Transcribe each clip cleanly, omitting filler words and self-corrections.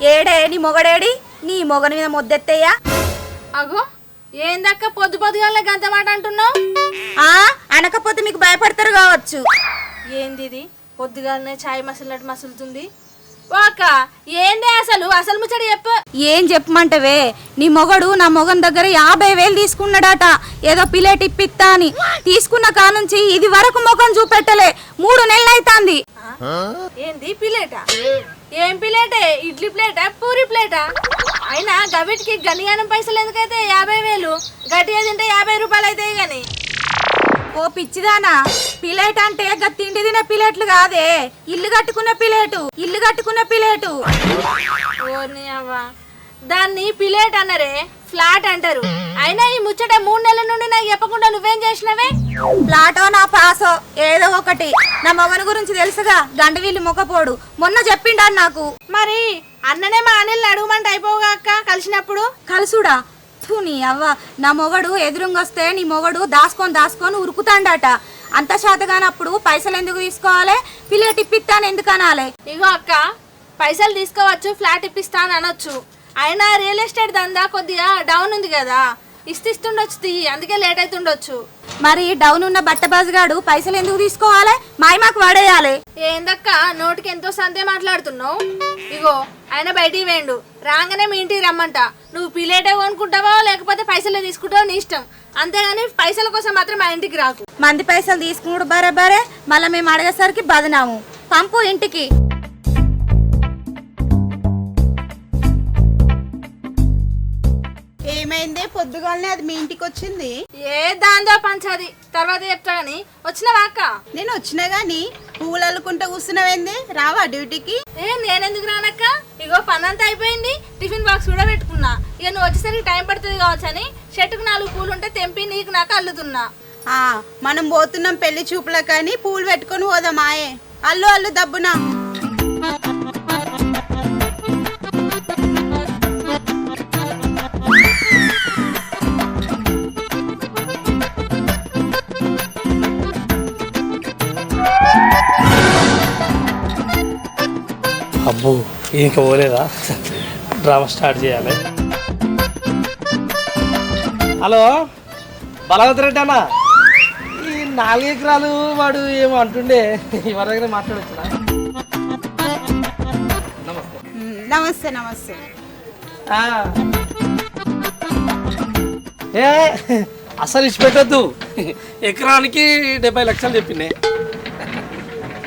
ఏడే నీ మొగడేడి? నీ మొగని మీద ముద్దెత్తయ్యా. అగో ఏందక్క పొద్దు పొద్దుగాలే గంత మాట అంటున్నావు? అనకపోతే మీకు భయపడతారు కావచ్చు. ఏంది ఇది పొద్దుగాలనే ఛాయ్ మసలినట్టు మసులుతుంది? అక్క ఏందే అసలు అసలు ముచ్చట చెప్పు. ఏం చెప్పమంటవే, నీ మొగడు నా మొగన్ దగ్గర 50,000 తీసుకున్నాడట ఏదో పిలేట్ ఇప్పిస్తా అని. తీసుకున్న కానుంచి ఇది వరకు మొగం చూపెట్టలే, 3 నెలలు అవుతుంది. ఏంది పిలేటా? ఏం పిలేటే? ఇడ్లీ ప్లేటా పూరి ప్లేటా? అయినా గవిటికి గనియానం పైసలు ఎందుకైతే 50,000? గట్టిగా తింటే 50 రూపాయలు అవుతాయి గాని. ఓ పిచ్చిదానా, పిలేట్ అంటే తిండి తినే పిలేట్లు కాదే, ఇల్లు కట్టుకున్న పిలేటు. ఓర్ని అవ్వ, దాన్ని పిలేట్ అన్నరే, ఫ్లాట్ అంటారు. అయినా ఈ ముచ్చట 3 నెలల నుండి నాకు చెప్పకుండా నువ్వేం చేసినవే? ఫ్లాటో నా పాసో ఏదో ఒకటి, నా మొగని గురించి తెలుసుగా, గండవీళ్ళు మొక్కపోడు. మొన్న చెప్పిండాడు నాకు. మరి అన్ననే మా అనిల్ని అడుగుమంటే అయిపోగా అక్క కలిసినప్పుడు. కలుసుడా? నీ అవ్వ, నా మొగడు ఎదురుంగొస్తే నీ మొగడు దాసుకొని ఉరుకుతాండట. అంత శాతగానప్పుడు పైసలు ఎందుకు తీసుకోవాలి? పిల్లటి ఇప్పిస్తాను ఎందుకు అనాలి? ఇగో అక్క, పైసలు తీసుకోవచ్చు, ఫ్లాట్ ఇప్పిస్తాను అనొచ్చు. అయినా రియల్ ఎస్టేట్ దందా కొద్దిగా డౌన్ ఉంది కదా, ఇస్తుండొచ్చు, అందుకే లేట్ అవుతుండొచ్చు. మరి డౌన్ ఉన్న బట్టబాజుగాడు పైసలు ఎందుకు తీసుకోవాలి? మాకు వాడేయాలి. ఏందక్క నోటికి ఎంతో సందే మాట్లాడుతున్నావు? ఇగో ఆయన బయటికి వేయండు, రాగానే మీ ఇంటికి రమ్మంట. నువ్వు పిలేటే కొనుక్కుంటావో లేకపోతే పైసలే తీసుకుంటావో నీ ఇష్టం, అంతేగాని పైసల కోసం మాత్రం మా ఇంటికి రాకు. మంది పైసలు తీసుకున్నాడు బరే, మళ్ళీ మేము అడిగేసరికి బదనాము. పంపు ఇంటికి. ఏమైందే పొద్దుగాలనే అది మీ ఇంటికి వచ్చింది? ఏ దాందో పంచాది తర్వాత చెప్తా గాని. వచ్చినవా అక్క? నేను వచ్చినా గాని పువ్వులు అల్లుకుంటా కూర్చున్నావేంది? రావా డ్యూటీకి? నేనెందుకు రానక్క? ఇగో పనంతా అయిపోయింది, టిఫిన్ బాక్స్ కూడా పెట్టుకున్నా. ఇక నువ్వు వచ్చేసరికి టైం పడుతుంది కావచ్చు అని షర్టుకు 4 పూలు ఉంటే తెంపి నీకు నాకు అల్లుతున్నా. మనం పోతున్నాం పెళ్లి చూపుల కానీ పూలు పెట్టుకొని పోదామాయే. అల్లు దబ్బునా. అబ్బో ఇంకా పోలేదా? డ్రామా స్టార్ట్ చేయాలి. హలో బలవంత్ రెడ్డి అన్న, ఈ 4 ఎకరాలు వాడు ఏమో అంటుండే, ఎవరి దగ్గర మాట్లాడొచ్చునా? నమస్తే. నమస్తే. ఏ అసలు ఇచ్చిపెట్టద్దు, ఎకరానికి 70 లక్షలు చెప్పిండే.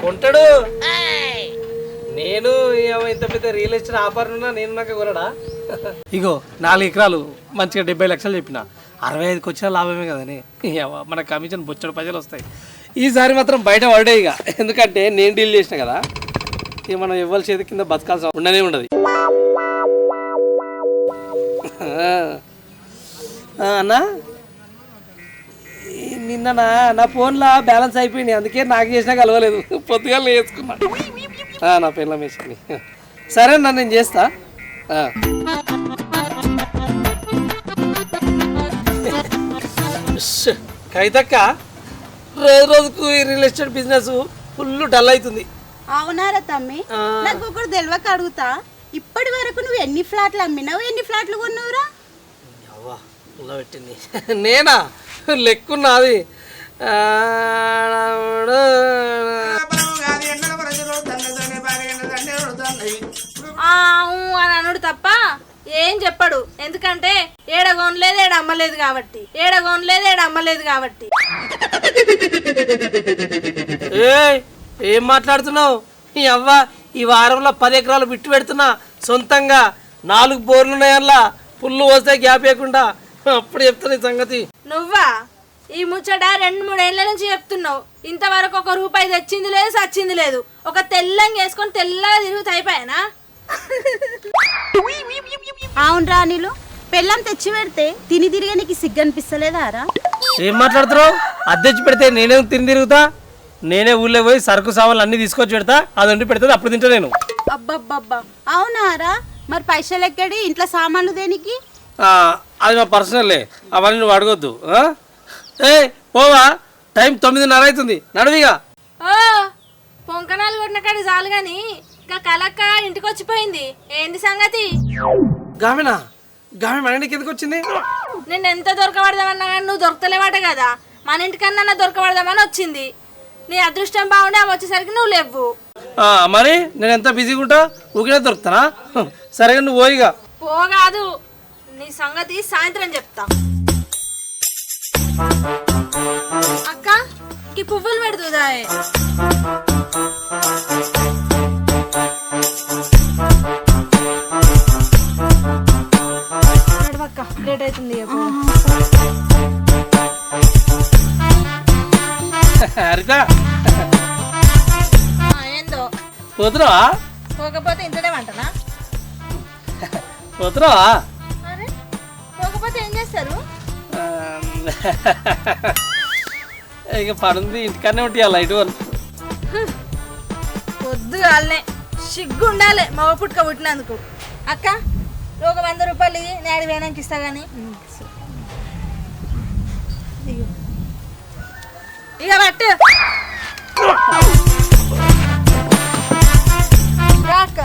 కొంటాడు. నేను ఇంత పెద్ద రియల్ ఎస్టేట్ ఆఫర్ ఉన్నా నేను నాకు కొనడా? ఇగో 4 ఎకరాలు మంచిగా 70 లక్షలు చెప్పిన, 65కి వచ్చిన లాభమే కదని. మన కమిషన్ బొచ్చడు పైసలు వస్తాయి. ఈసారి మాత్రం బయట పడే ఇక, ఎందుకంటే నేను డీల్ చేసిన కదా. ఇక మనం ఇవ్వాలి చేతి కింద బతకాల్సిన ఉండనే ఉండదు. అన్నా నిన్న నా ఫోన్లో బ్యాలెన్స్ అయిపోయింది, అందుకే నాకు చేసినా కలవలేదు. పొద్దుగాల వేసుకున్నా నా పిల్ల వేసుకుని. సరే అన్న నేను చేస్తా. కైతక్క, రోజుకు ఈ real estate business full dull అవుతుంది. అవునారా తమ్మి? నాకు ఒకటి తెలియక అడుగుతా, ఇప్పటి వరకు నువ్వు ఎన్ని ఫ్లాట్లు అమ్మినావు, ఎన్ని ఫ్లాట్లు కొన్నావురా? పెట్టింది నేనా? లెక్కున్నది. అని అనుడు తప్ప ఏం చెప్పడు. ఎందుకంటే ఏడ కొనలేదు ఏడ అమ్మలేదు కాబట్టి. ఏం మాట్లాడుతున్నావు? ఈ అవ్వ ఈ వారంలో 10 ఎకరాలు బిట్టు పెడుతున్నా సొంతంగా. 4 బోర్లు ఉన్నాయల్లా, పుల్లు వస్తే గ్యాప్ లేకుండా. అప్పుడు చెప్తాను ఈ సంగతి. నువ్వా ఈ ముచ్చట 2-3 ఏళ్ల నుంచి చెప్తున్నావు. ఇంతవరకు 1 రూపాయి తెచ్చింది లేదు, సచ్చింది లేదు. ఒక తెల్లంగా వేసుకొని తెల్లగా తిరుగుతూ అయిపోయానా? అవును రాణిలు, పెళ్ళం తెచ్చి పెడితే తిని తిరిగే నీకు సిగ్గు అనిపిస్తలేదారా? ఏం మాట్లాడుతున్నావు? అద్దెచ్చి పెడితే నేనే తిని తిరుగుతా? నేనే ఊళ్ళో పోయి సరుకు సామాన్లు అన్ని తీసుకొచ్చి పెడతా, అది వండి పెడతా, అప్పుడు తింటా నేను. అబ్బబ్బబ్బా, అవునారా? మరి పైసలు ఎక్కడి? ఇంట్లో సామాన్లు దేనికి? అది నా పర్సనల్లే, అవన్నీ నువ్వు అడగొద్దు. పోవా, టైం 9:30 అవుతుంది, నడవిగా. పొంకనాలు కొట్టిన కాడి చాలు గాని అక్క కలక్క ఇంటికి వచ్చిపోయింది. ఏంది సంగతి? గామెనా గామె మన ఇంటికి ఎందుకు వచ్చింది? నేను ఎంత దొరకబడదామన్నా కానీ నువ్వు దొరకలేవాట కదా, మన ఇంటికన్నా దొరకబడదామని వచ్చింది. నీ అదృష్టం బాగుండే ఆమె వచ్చేసరికి నువ్వు లేవు. మరి నేను ఎంత బిజీగా ఉంటా, ఊరికే దొరుకుతానా? సరేగా నువ్వు పోయిగా. పోగాదు, నీ సంగతి సాయంత్రం చెప్తా. అక్క ఈ పువ్వులు పెడుతుందా? లేట్ అవుతుంది. హరిత ఏందో పోతున్నావా? పోకపోతే ఇంతనే వంటనా? పోతున్నావా? అరే పోకపోతే ఏం చేస్తారు? ఇక పనుంది, ఇంటికన్నా ఉంటాయి లైట్ వన్. పొద్దుగాలనే సిగ్గు ఉండాలి మగ పుట్టుక పుట్టినందుకు. అక్క ఒక 100 రూపాయలు నేడు వేనానికి ఇస్తా కానీ ఇక పట్టు. అక్క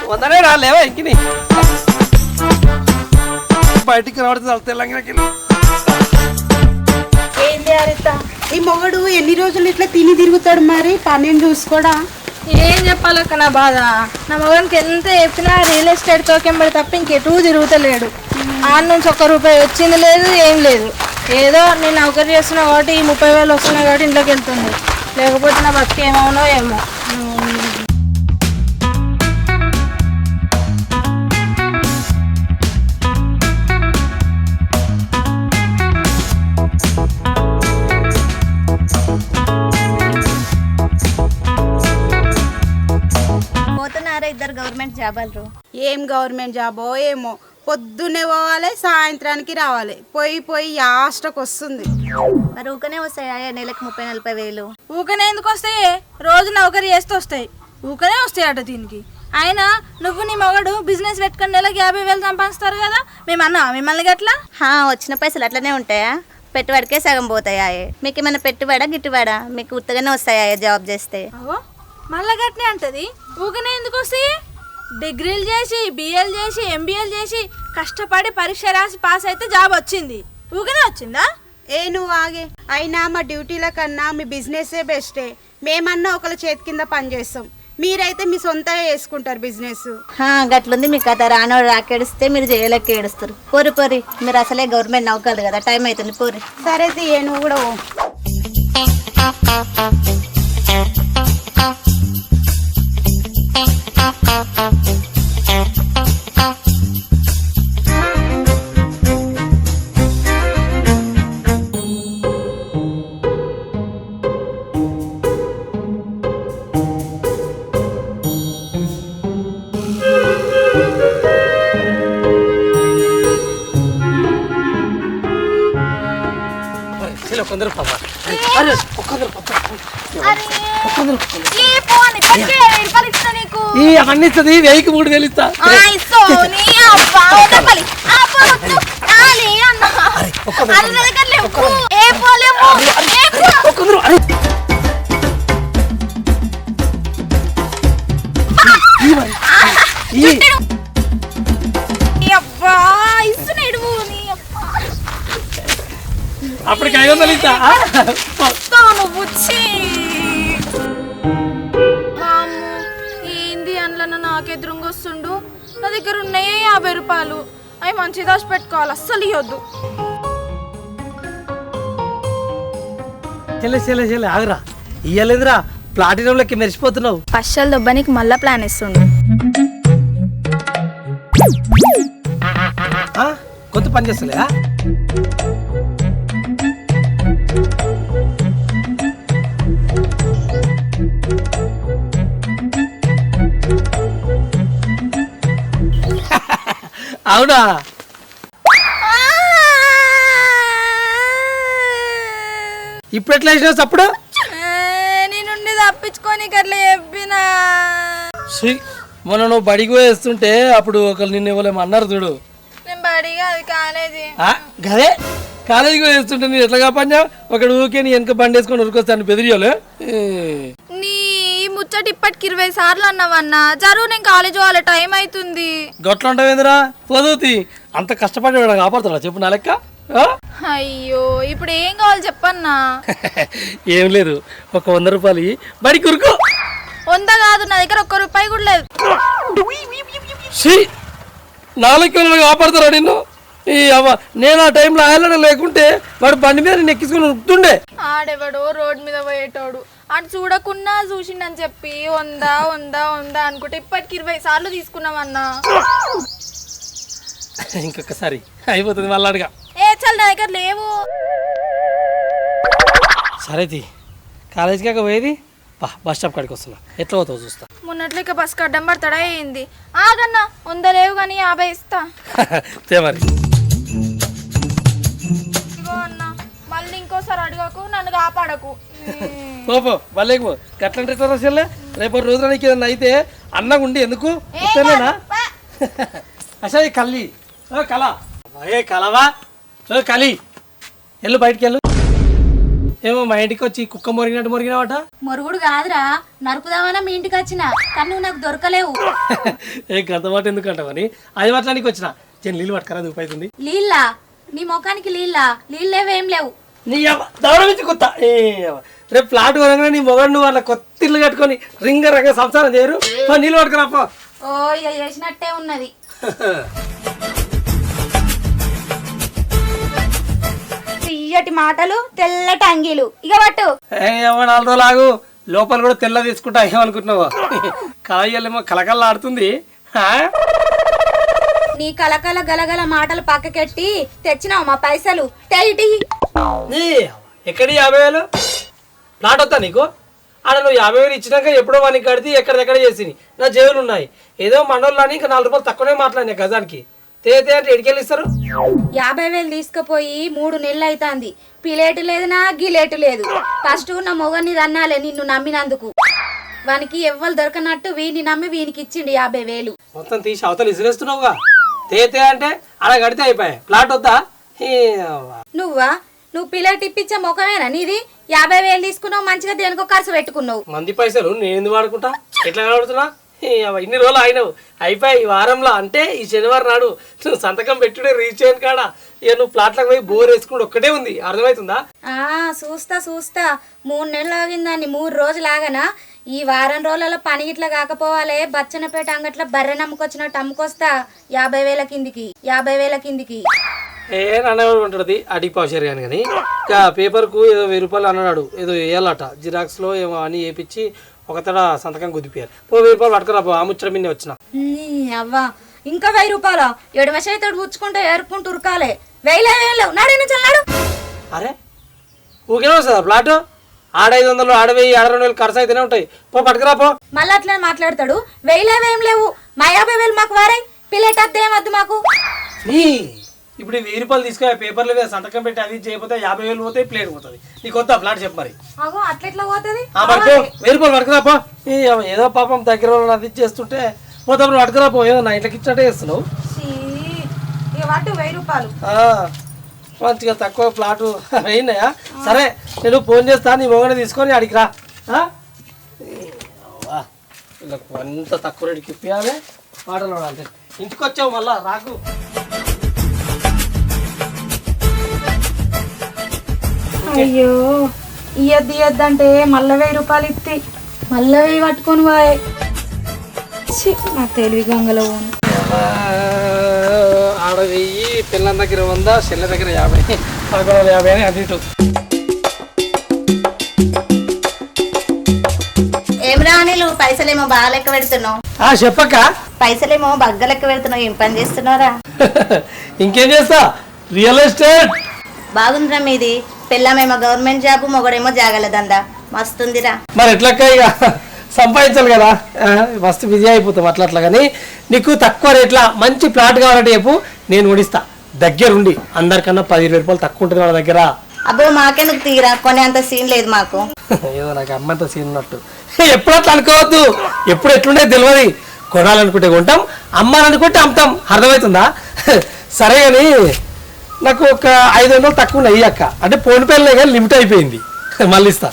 వందనే రాలేవా ఇంకిని బయటికి రావడం తెలంగాణకి. ఏంది హరిత, ఈ మొగడు ఎన్ని రోజులు ఇట్లా తిని తిరుగుతాడు, మరి పని చూసుకోడా? ఏం చెప్పాలక్క నా బాధ. నా మగనికి ఎంత చెప్పినా రియల్ ఎస్టేట్ తోకెంబడి తప్ప ఇంకెటూ తిరుగుతలేడు. ఆడ నుంచి 1 రూపాయి వచ్చింది లేదు, ఏం లేదు. ఏదో నేను నౌకరీ చేస్తున్నా కాబట్టి 30,000 వస్తున్నాయి కాబట్టి ఇంట్లోకి వెళ్తుంది. లేకపోతే నా బతికి ఏమవునో ఏమో. పోతున్నారా ఇద్దరు గవర్నమెంట్ జాబాలు? ఏం గవర్నమెంట్ జాబో ఏమో, పొద్దున్నే పోవాలి సాయంత్రానికి రావాలి, పోయి పోయి యాస్టకు వస్తుంది. మరి ఊకనే వస్తాయా నెలకు 30-40 వేలు? ఊకనే ఎందుకు వస్తాయి? రోజు నౌకరీ చేస్తూ వస్తాయి. ఊకనే వస్తాయి అట దీనికి. అయినా నువ్వు నీ మగడు బిజినెస్ పెట్టుకుని నెలకు 50,000 సంపాదిస్తారు కదా, మిమ్మల్ని గట్లా? వచ్చిన పైసలు అట్లనే ఉంటాయా? పెట్టుబడికే సగం పోతాయా? మీకు ఏమైనా పెట్టుబడా గిట్టుబడా? మీకు ఉత్తగానే వస్తాయా జాబ్ చేస్తే? అవో మళ్ళా గట్నే అంటది. ఊకనే ఎందుకు వస్తాయి? డిగ్రీలు చేసి, బిఏలు చేసి, ఎంబీఏలు చేసి కష్టపడి పరీక్ష రాసి పాస్ అయితే జాబ్ వచ్చింది. ఊకనే వచ్చిందా? నువ్వు ఆగే. అయినా మా డ్యూటీల కన్నా మీ బిజినెసే బెస్టే. మేమన్నా ఒకళ్ళ చేతి కింద పని చేస్తాం, మీరైతే మీ సొంతంగా చేసుకుంటారు బిజినెస్. గట్లుంది మీ కథ. రానోడు రాకేడిస్తే మీరు చేయలేక ఏడుస్తారు. పోరి మీరు అసలే గవర్నమెంట్ నౌకర్లు కదా, టైం అవుతుంది పోరి. సరే నువ్వు కూడా పో. కొందరు అవన్నీ ఇస్తుంది. 1000-3000 ఇస్తా. అప్పటికి 500 ఇస్తా. ఏంది అందులో నాకెదురుగా వస్తుండు? నా దగ్గర ఉన్నాయే 50 రూపాయలు. అవి మంచి దాచి పెట్టుకోవాలి, అస్సలు ఇవ్వద్దు. చెల్లె ఆగరా, ఇయ్యలేదురా. ప్లాటినంలోకి మెరిసిపోతున్నావు. పశ్చలు దొబ్బనికి మళ్ళా ప్లాన్ ఇస్తుండు. కొంత పని చేస్తలే. అవునా? ఇప్పుడు ఎట్లా వేసినావు అప్పుడు? నేనుండి తప్పించుకొని అట్లా చెప్పినా. మొన్న నువ్వు బడికి వేస్తుంటే అప్పుడు ఒకరు నిన్ను ఇవ్వలేము అన్నారు చూడు. నేను బడిగా అది కాలేజీ. గదే కాలేజీకి వేస్తుంటే నేను ఎట్లా కాపాడినా ఒకడు ఊకే నీ వెనక బండి వేసుకొని ఉరికొస్తాను బెదిరియాలు. నీ ముచ్చట ఇప్పటికి 20 సార్లు అన్నావన్నా. జరువు నేను కాలేజ్ వాళ్ళ టైం అవుతుంది. గట్ల ఉంటావేందిరా పోదుతి అంత కష్టపడి వాడు కాపాడుతాడా చెప్పు నా లెక్క ఆ? అయ్యో ఇప్పుడు ఏం కావాలి చెప్పన్నా. ఏం లేదు ఒక 100 రూపాయలు ఇయ్యి, బడికి ఉరుకో. 100 కాదు, నా దగ్గర 1 రూపాయి కూడా లేదు. ఛీ, నాలుగు కాపాడుతారా నిన్ను ఈ అవ్వ. నేను ఆ టైంలో ఆయనలో లేకుంటే వాడు బండి మీద నేను ఎక్కించుకుని ఉరుకుతుండే. ఆడెవడో రోడ్ మీద పోయేటోడు అటు చూడకున్నా చూసిండని చెప్పి 100 అనుకుంటే ఇప్పటికి 20 సార్లు తీసుకున్నామన్నా. ఇంకొకసారి అయిపోతుంది మళ్ళీ అడగా. ఏ చల్ నా దగ్గర లేవు. సరే తీ కాలేజీకి కాక పోయేది బస్ స్టాప్ కాడికి వస్తున్నా. ఎట్లా పోతావు చూస్తా. మొన్నట్లు ఇక బస్కి అడ్డం పడతాడా అయింది. ఆగన్నా 100 లేవు కానీ 50 ఇస్తా. తే మరి ఇగో అన్న మళ్ళీ ఇంకోసారి అడగకు, నన్ను కాపాడకు. పో వాళ్ళకి పో. గట్లంటే చెల్లె రేపు రోజున నీకు ఏదన్నా అయితే అన్నగా ఉండి ఎందుకు వస్తేనేనా అసలు కల్లి కళ ఏ కలవా కలి వెళ్ళు బయటికి వెళ్ళు. ఏమో మా ఇంటికి వచ్చి కుక్క మొరిగినట్టు మొరిగినావట. మొరుగుడు కాదురా, నరుకుదామన్నా మీ ఇంటికి వచ్చిన కానీ నువ్వు నాకు దొరకలేవు. ఏ గంత మాట ఎందుకంటావని అది మాట్లాడానికి వచ్చిన. నీళ్ళు పట్టుకరా దూపైతుంది. నీళ్ళ నీ ముఖానికి నీళ్ళేవేం లేవు. నీ దౌడమించి కొత్త రేపు ప్లాట్ కొనగానే నీ మొగడు వాళ్ళ కొత్త ఇల్లు కట్టుకొని రింగ సంసారం చేయరు. నీళ్ళు పట్టుకురా పో. ఓ ఇక చేసినట్టే ఉన్నది. తీయటి మాటలు తెల్లటి అంగీలు ఇక పట్టు. 4 రోజులు ఆగు, లోపల కూడా తెల్ల తీసుకుంటా ఏమనుకుంటున్నావా. కాయలేమో కలకల్లా ఆడుతుంది. నీ కలకల గలగల మాటలు పక్కకెట్టి తెచ్చినావు మా పైసలు. ఎక్కడి 50,000 ప్లాట్ వస్తా నీకు. ఆడ నువ్వు 50,000 ఇచ్చినాక ఎప్పుడో వానికి కడితే ఎక్కడెక్కడ చేసి నా జేబులు ఉన్నాయి. ఏదో మండలంలోని ఇంకా 4 రూపాయలు తక్కువనే మాట్లాడినా గజానికి. తేతే అంటే ఎడికెళ్ళి ఇస్తారు. 50,000 తీసుకుపోయి 3 నెలలు అవుతుంది. పిలేటు లేదు నా గిలేటు లేదు. ఫస్ట్ నా మొగని అన్నాలే నిన్ను నమ్మినందుకు. వానికి ఎవ్వరు దొరకనట్టు వీని నమ్మి వీనికి ఇచ్చిండు 50,000. మొత్తం తీసి అవతలు ఇసిరేస్తున్నావుగా. తేతే అంటే అలా కడితే అయిపోయాయి. ప్లాట్ వద్దా. నువ్వు పిలేట్ ఇప్పించే ముఖమేనా నీది? 50,000 తీసుకున్నావు, మంచిగా దేనికో ఖర్చు పెట్టుకున్నావు. మంది పైసలు నేను ఎందుకు వాడుకుంటా. ఎట్లా కడుగుతున్నా ఇన్ని రోజులు అయినావు అయిపోయి ఈ వారంలో అంటే ఈ శనివారం నాడు నువ్వు సంతకం పెట్టుడే రీచ్ అయిన కాడ ఇక నువ్వు ప్లాట్లకు పోయి బోర్ వేసుకుంటూ ఒక్కటే ఉంది. అర్థమవుతుందా? చూస్తా 3 నెలలు ఆగిందాన్ని 3 రోజులు ఆగనా. ఈ వారం రోజులలో పని ఇట్లా కాకపోవాలి. బచ్చనపేట అంగట్ల బర్రె నమ్ముకొచ్చినట్టు అమ్ముకొస్తా 50,000 కిందికి. నన్నెవరు ఉంటుంది అడిగి పావుచారు కానీ కానీ ఇంకా పేపర్కు ఏదో 1000 రూపాయలు అన్నాడు. ఏదో వేయాలట జిరాక్స్లో ఏమో అని వేయించి ఒకతడ సంతకం కుదిపోయారు. 1000 రూపాయలు పట్టుకురా ఆ ముచ్చట మిన్నే వచ్చిన. అవ్వా ఇంకా 1000 రూపాయలు ఎడమచేతోడు పుచ్చుకుంటే ఏరుకుంటూ ఉరకాలే. 1000 లేవు నాడే నుంచి అన్నాడు. అరే ఊకేనా వస్తుందా ప్లాట్? ఆడ 500 ఆడ 1000 ఆడ 2,000 ఖర్చు అయితేనే ఉంటాయి. పట్టుకురా పో. మళ్ళీ అట్లా మాట్లాడతాడు. 1000 లేవు మా 50,000 మాకు వారే పిల్లట అద్దేమద్దు మాకు. ఇప్పుడు 1000 రూపాయలు తీసుకుని పేపర్లు మీద సంతకం పెట్టి అది చేయకపోతే 50,000 పోతాయి. ప్లేట్ పోతుంది. నీకు వద్దా ప్లాట్ చెప్పు మరి. అట్లెట్లా పోతుంది? 1000 రూపాయలు పట్టుకురాపో. ఏదో పాపం దగ్గర వాళ్ళు అది చేస్తుంటే మొత్తం పట్టుకురాపో. ఏదో నా ఇంట్లోకి ఇచ్చినట్టే చేస్తున్నావు. వాటి 1000 రూపాయలు మంచిగా తక్కువ ప్లాటు అయినాయా? సరే నేను ఫోన్ చేస్తాను. నీ మొగని తీసుకొని అడిగి రా. వీళ్ళకు అంత తక్కువ రేటుకి ఇప్పియాలి. మాటలు అంటే ఇంటికి వచ్చావు మళ్ళా రాకు. అయ్యో ఇయ్యద్దంటే మళ్ళీ 1000 రూపాయలు ఇస్తే మళ్ళీ 1000 పట్టుకొని పోయే. నా తెలివి గంగలో ఆడ 1000 పిల్లల దగ్గర 100 చెల్లె దగ్గర 50 50 అని అది ఇటు. ఏమరా అనిలు పైసలేమో బాగా లెక్క పెడుతున్నావు. చెప్పక్క. పైసలేమో బగ్గ లెక్క పెడుతున్నావు. ఏం పని చేస్తున్నారా? ఇంకేం చేస్తా రియల్ ఎస్టేట్. బాగుందిరా మీది. పిల్లమేమో గవర్నమెంట్ జాబ్, మొగడేమో జాగల దందా. మస్తుందిరా. మరి ఎట్లక్క ఇక సంపాదించాలి కదా. మస్తు బిజీ అయిపోతాం అట్లా. కానీ నీకు తక్కువ రేట్ల మంచి ప్లాట్ కావాలంటే చెప్పు, నేను కొనిస్తా. దగ్గరుండి అందరికన్నా 10-20 రూపాయలు తక్కువ ఉంటుంది వాళ్ళ దగ్గర. అబ్బో మాకెందుకు తీరా, కొనే అంత సీన్ లేదు మాకు. ఏదో నాకు అమ్మంత సీన్ ఉన్నట్టు. ఎప్పుడు అట్లా అనుకోవద్దు. ఎప్పుడు ఎట్లుండే తెలియదు. కొనాలనుకుంటే కొంటాం, అమ్మాలనుకుంటే అమ్ముతాం. అర్థమవుతుందా? సరే కానీ నాకు ఒక 500 తక్కువ ఉన్నాయి అక్క. అంటే ఫోన్ పేలే కానీ లిమిట్ అయిపోయింది. మళ్ళీ ఇస్తా.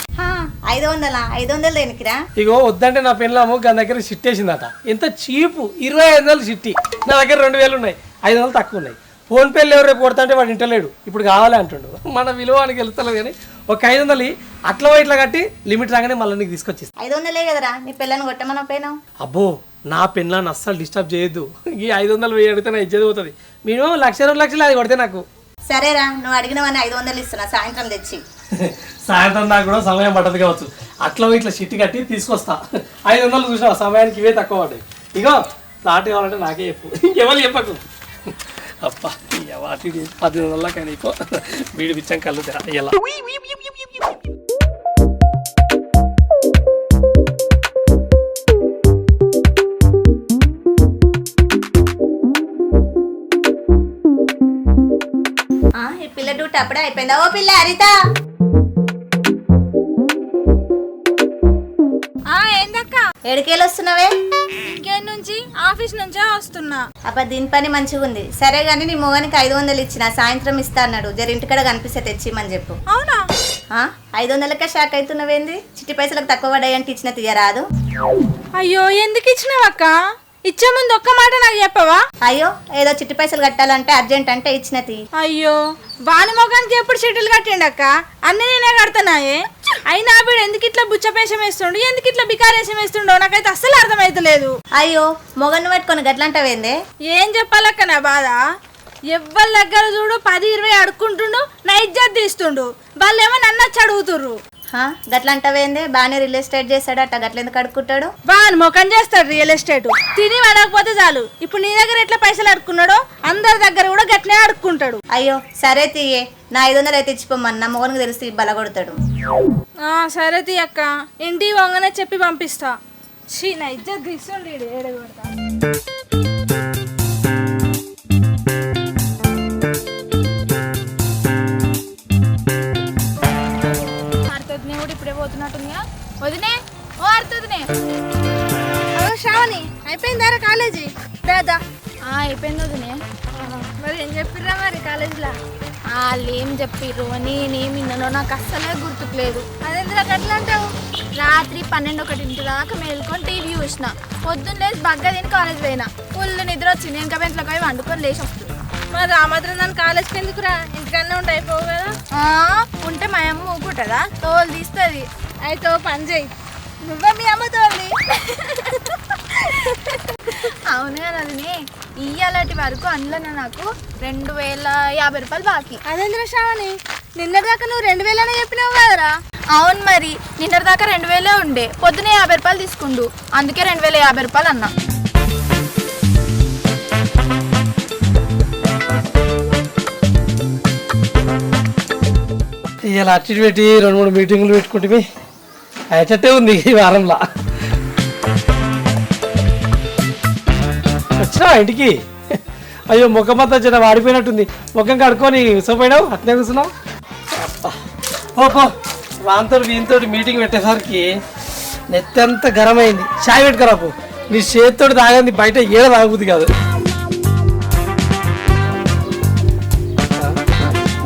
500 500 దేనికిరా? ఇగో వద్దంటే నా పెళ్ళాము దాని దగ్గర షిట్ వేసిందట. ఎంత చీపు, 2500 షిట్టి. నా దగ్గర 2000 ఉన్నాయి, 500 తక్కువ ఉన్నాయి. ఫోన్ పేలు ఎవరు రేపు కొడతా అంటే వాడు ఇంటలేడు, ఇప్పుడు కావాలి అంటుండు. మన విలువానికి వెళ్తలేదు కానీ ఒక 500 అట్లా ఇట్లా కట్టి లిమిట్ రాగానే మళ్ళీ నీకు తీసుకొచ్చేసి. 500 కదరా నీ పిల్లని కొట్టమని పోయినావు. అబ్బో నా పెళ్ళాన్ని అస్సలు డిస్టర్బ్ చేయొద్దు. ఈ 500 వెయ్యి అడిగితే నా ఇజ్జత పోతుంది. మినిమం 1,00,000 2 లక్షలు అది కొడితే నాకు. సరేరా, నువ్వు అడిగినవని 500 ఇస్తున్నా, సాయంత్రం తెచ్చి. సాయంత్రం నాకు కూడా సమయం పట్టదు కావచ్చు. అట్లా ఇట్లా షిట్టి కట్టి తీసుకొస్తా. 500 చూసినా సమయానికి ఇవే తక్కువ పడ్డాయి. ఇగో ఫ్లాట్ కావాలంటే నాకే చెప్పు, ఇంకెవరు చెప్పకు. అబ్బా వాటి 1800 కానీ వీడి పిచ్చం కళ్ళు తెరా ఇలా. ఈ పిల్ల డ్యూటీ అప్పుడే అయిపోయిందా? ఓ పిల్ల హరిత, ఏందక్క? ఎడికేళ్ళు వస్తున్నావే? ఇంకేం నుంచి? ఆఫీస్ నుంచే వస్తున్నా. అబ్బా దీని పని మంచిగా ఉంది. సరే గానీ నీ మొగానికి 500 ఇచ్చిన, సాయంత్రం ఇస్తా అన్నాడు. జర ఇంటికాడ కనిపిస్తే తెచ్చిమని చెప్పు. అవునా? 500కే షాక్ అవుతున్నావేంది? చిట్టి పైసలకు తక్కువ పడ్డాయంటే ఇచ్చిన తీయరాదు. అయ్యో ఎందుకు ఇచ్చినావక్క? ఇచ్చే ముందు ఒక్క మాట నాకు చెప్పవా? అయ్యో ఏదో చిట్టి పైసలు కట్టాలంటే అర్జెంట్ అంటే ఇచ్చిన తీ. అయ్యో వాని మొగానికి ఎప్పుడు షెడ్యూల్ కట్టిండక్క? అన్ని నేనే కడతానాయే. అయినా వీడు ఎందుకు ఇట్లా బుచ్చపేషం వేస్తుండు, ఎందుకు ఇట్లా బికారేషం వేస్తుండో నాకైతే అస్సలు అర్థమైతలేదు. అయ్యో మొగన్ని పట్టుకొని గట్లంటావేందే? ఏం చెప్పాలక్క నా బాధ? ఎవ్వరి దగ్గర చూడు 10-20 అడుక్కుంటుండు, నా ఇజ్జత్ తీస్తుండు. వాళ్ళేమో నన్ను వచ్చి అడుగుతుర్రు. గట్లంటావేందే? బాగానే రియల్ ఎస్టేట్ చేస్తాడట, గట్లెందుకు అడుక్కుంటాడు? బాగా మొఖం చేస్తాడు రియల్ ఎస్టేట్. తిని పడకపోతే చాలు. ఇప్పుడు నీ దగ్గర ఎట్లా పైసలు అడుక్కున్నాడో అందరి దగ్గర కూడా గట్లనే అడుక్కుంటాడు. అయ్యో సరే తీయే, నా 500 అయితే ఇచ్చిపోమ్మని. నా మొగనికి తెలిసి బలగొడతాడు. సరే తీ అక్క, ఇంటికి వంగనే చెప్పి పంపిస్తా. చీ నా ఇజ్జత్ తీస్తుండే ఏడగొడతా. అర్థదినే కూడా ఇప్పుడే పోతున్నట్టుందిగా. వదినే, ఓ అర్థదినే. శ్రావణి అయిపోయిందారా కాలేజీ? దాదా అయిపోయింది వదినే. మరి ఏం చెప్పిర్రా మరి కాలేజీలో? వాళ్ళు ఏం చెప్పిర్రు నేనేమి విన్నానో నాకు అస్సలే గుర్తుకులేదు. అదెందుకు అట్లా అంటావు? రాత్రి 12-1 దాకా మేల్కొని టీవీ చూసిన, పొద్దున్న లేచి బగ్గ తిని కాలేజ్ పోయినా. ఫుల్ నిద్ర వచ్చింది, ఇంకా బెంట్లోకి పోయి వండుకొని లేచి వస్తుంది. మరి ఆ మాత్రం దాన్ని కాలేజ్కి ఎందుకురా? ఇంటికన్నా ఉంటే అయిపోవు కదా. ఉంటే మా అమ్మ ఊకుంటుందా? తోలు తీస్తుంది. అయితే ఓ పని చేయి, నువ్వే మీ అమ్మ తోలి. అవును కదా అదినే, ఇయ్యాలటి వరకు అందులో నాకు 2050 రూపాయలు బాకీ. అదేంద్ర శ్రావణి, నిన్నటిదాకా నువ్వు 2000 చెప్పినావు కదరా? అవును మరి, నిన్నటి దాకా 2000 ఉండే, పొద్దునే 50 రూపాయలు తీసుకుండు, అందుకే 2050 రూపాయలు అన్నా. ఇలా అట్టి పెట్టి 2-3 మీటింగులు పెట్టుకుంటే అయ్యేటట్టే ఉంది ఈ వారంలో. వచ్చినా ఇంటికి? అయ్యో ముఖమంతా చిన్న వాడిపోయినట్టుంది. ముఖం కడుక్కొని కూర్చోపోయినావు, అట్లే కూర్చున్నావు. ఓపో వాంతో వీంతో మీటింగ్ పెట్టేసరికి నెత్తంతా గరం అయింది. చాయ్ పెట్టుకురాపు, నీ చేతితో తాగంది బయట ఏడ తాగుతుంది కాదు.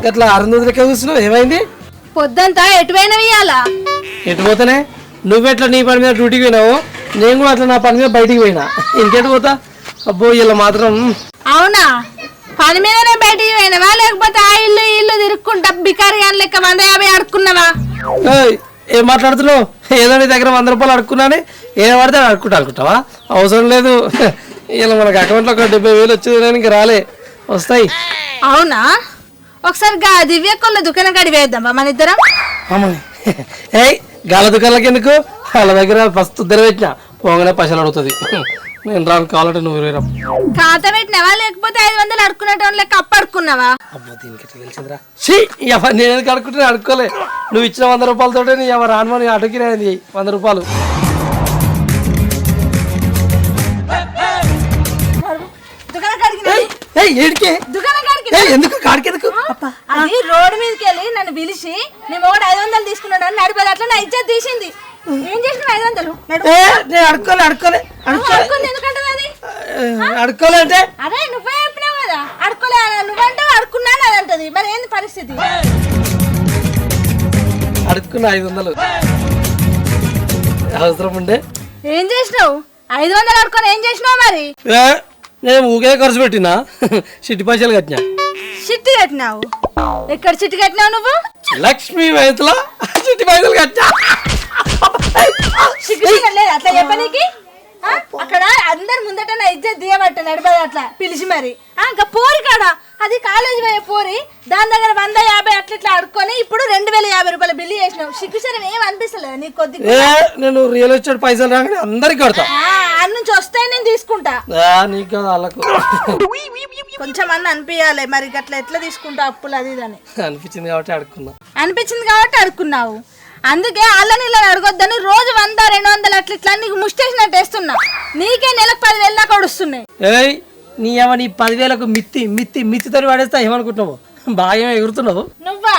అట్లా 600 కూర్చున్నావు, ఏమైంది? పొద్దంతా ఎటువైనా ఇయ్యాలా? ఎటు పోతానే? నువ్వెట్లా నీ పని మీద డ్యూటీకి పోయినావు, నేను కూడా అట్లా నా పని మీద బయటికి పోయినా. ఇంకెటు పోతా? అబ్బో ఇలా మాత్రం. అవునా, పని మీదనే బయటికి పోయినావా లేకపోతే ఆ ఇల్లు ఇల్లు తిరుక్కుంటా బికారి అని లెక్క 150 అడుక్కున్నావా? ఏం మాట్లాడుతున్నావు? ఏదో నీ దగ్గర 100 రూపాయలు అడుక్కున్నానే, ఏం పడితే అనుకుంటావా? అవసరం లేదు. ఇలా మనకు అకౌంట్లో ఒక 70,000 వచ్చేది, ఇంకా రాలే, వస్తాయి. అవునా, ఒకసారి దివ్యకొల్ల దుకాణం కాడి వేద్దామా మన ఇద్దరం? ఏయ్ గాల దుకాణాలకి ఎందుకు? వాళ్ళ దగ్గర ఫస్ట్ ఇద్దరు పెట్టినా పోగానే పైసలు అడుగుతుంది. నేను రాను, కావాలంటే నువ్వు 20 రూపాయలు ఖాతా పెట్టినావా లేకపోతే 500 అడుక్కునేటోళ్ళు లెక్క అప్పు అడుక్కున్నావా? అబ్బా దీనికి ఎట్లా తెలిసిందిరా? నేను ఎందుకు అడుక్కుంటే అడుక్కోలే. నువ్వు ఇచ్చిన 100 రూపాయలతోటే నీ ఎవరు రానుమని అడుగునేది 100 రూపాయలు. ఎందుకు కాడికి ఎందుకు? అది రోడ్డు మీదకి వెళ్ళి నన్ను పిలిచి నీ మొగడు 500 తీసుకున్నాడు అని నడిపేది, అట్లా నా ఇజ్జత్ తీసింది. ఏం చేసిన 500? నేను అడుక్కోలే ఎందుకంటది అది? అడుక్కోలే అంటే అదే నువ్వే చెప్పినావు కదా, అడుక్కోలే నువ్వంటే అడుక్కున్నాను అది అంటది. మరి ఏంది పరిస్థితి? అడుక్కున్నా 500. అవసరం ఉండే ఏం చేసినావు 500 అడుకొని ఏం చేసినావు మరి నేను ఊకే ఖర్చు పెట్టినా చిట్టి పైసలు కట్టినా చిట్టి కట్టినావు ఎక్కడ చిట్టి కట్టినావు నువ్వు లక్ష్మీ వయసులో చిట్టి పైసలు కట్టినా లేదు అట్లా చెప్పనీకి అక్కడ అందరి ముందట నా ఇజ్జత్ దియబట్ట నడపదు అట్లా పిలిచి మరి ఇంకా పోరి కాడ అది కాలేజీ పోయే పోరి దాని దగ్గర 150 అట్లా ఇట్లా అడుక్కొని ఇప్పుడు 2050 రూపాయల బిల్లు చేసినావు సిగ్గుసరం ఏం అనిపిస్తలేదు నీకు కొద్దిగా నేను రియల్ ఎస్టేట్ పైసలు రాగానే అందరికి కడతా అన్ని నుంచి వస్తాయి నేను తీసుకుంటా నీకు వాళ్ళకు కొంచెం అన్న అనిపించాలి మరి అట్లా ఎట్లా తీసుకుంటా అప్పులు అది ఇదని అనిపించింది కాబట్టి అడుక్కున్నా అనిపించింది కాబట్టి అడుక్కున్నావు అందుకే అల్లని ఇలా అడగొద్దని రోజు 100 200 అట్లా ఇట్లా నీకు ముష్టేసినట్టు వేస్తున్నా నీకే నెలకు 10,000 దాకా వస్తున్నాయి ఏయ్ నీ ఏమో నీ 10,000కు మిత్తితో పడేస్తా ఏమనుకుంటున్నావు బాగా ఎగురుతున్నావు నువ్వా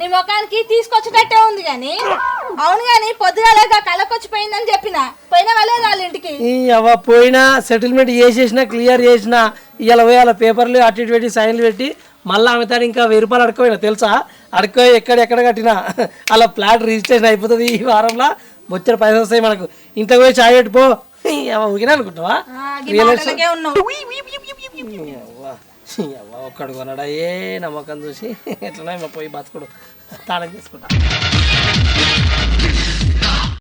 నీ ముఖానికి తీసుకొచ్చేటట్టే ఉంది కానీ అవును కానీ పొద్దుగాలేక కళ్ళకొచ్చిపోయిందని చెప్పిన పోయిన వాళ్ళే వాళ్ళ ఇంటికి అవ్వ పోయినా సెటిల్మెంట్ చేసేసిన క్లియర్ చేసిన ఇవాళ పోయి అలా పేపర్లు అటు ఇటు పెట్టి సైన్లు పెట్టి మళ్ళీ ఆమె తాను ఇంకా 1000 రూపాయలు అడుకోయినా తెలుసా అడుకోయి ఎక్కడ కట్టినా అలా ఫ్లాట్ రిజిస్ట్రేషన్ అయిపోతుంది ఈ వారంలో బొచ్చర పైసలు వస్తాయి మనకు ఇంట్లో పోయి చాయ్ పెట్టుకో ఊగినా అనుకుంటావా రియల్ ఎస్టేట్ ఒక్కడు కొనడా ఏ నమ్మకం చూసి ఎట్లనే పోయి బతుకుడు తాళం చేసుకుంటా